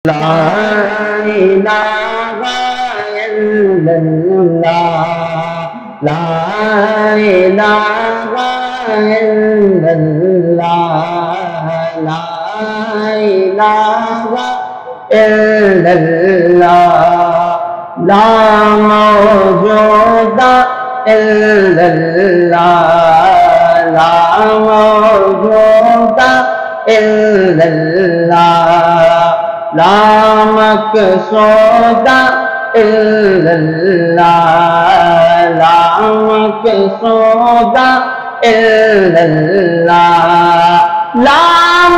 لا إله إلا الله لا إله إلا الله لا إله إلا الله لا موجود إلا الله لا موجود إلا الله لا مقصود إلا الله لا مقصود إلا الله لا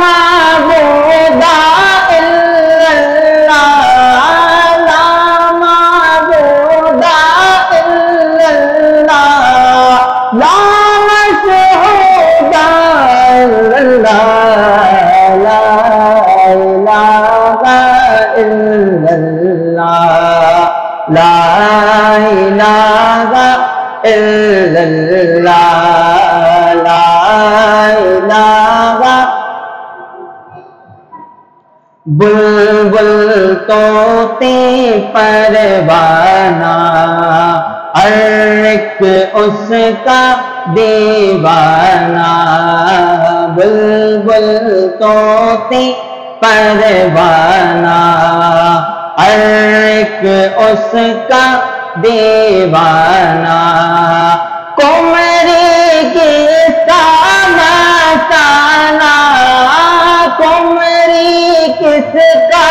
معبود إلا الله لا معبود إلا الله لا مشهود إلا الله لا إله إلا الله لا إله إلا الله لا إله بلبل طوطی پروانہ ہر ایک اس کا دیوانہ بلبل طوطی پروانہ ہر ایک اس کا دیوانہ قمری کس کا مستانہ قمری کس کا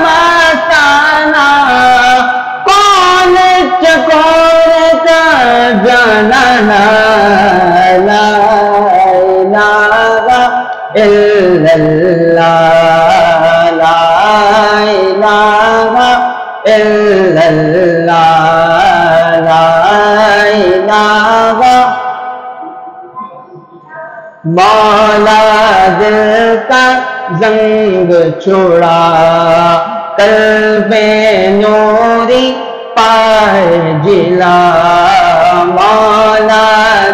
مستانہ کون چکور کا جانانا لا الہ الا اللہ لا الہ الا اللہ لا الہ مولا دل کا زنگ چھوڑا قلب نوری پائے جلا مولا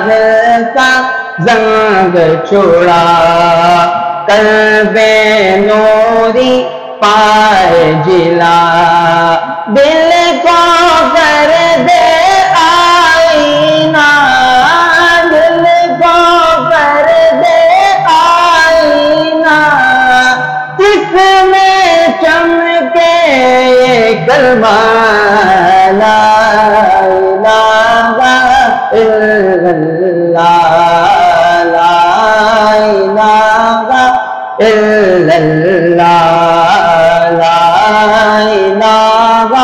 دل کا زنگ چھوڑا قلب نوری پائے جلا دل کو کر دے آئینہ دل کو کر دے آئینہ جس میں چمکے یہ کلمہ لا الہ الا اللہ لا الہ الا اللہ لا الہ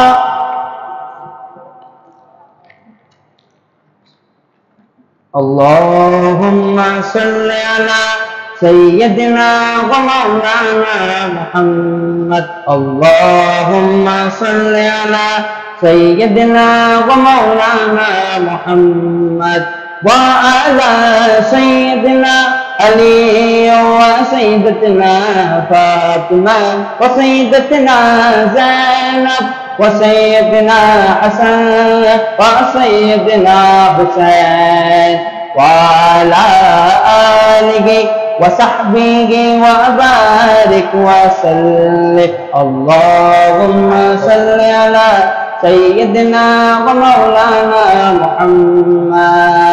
اللہم صل علی سیدنا و مولانا محمد اللہم صل علی سیدنا و مولانا محمد وعلى سيدنا علي وسيدتنا فاطمة وسيدتنا زينب وسيدنا حسن وسيدنا حسين وعلى آله وصحبه وبارك وسلم اللهم صل على سيدنا ومولانا محمد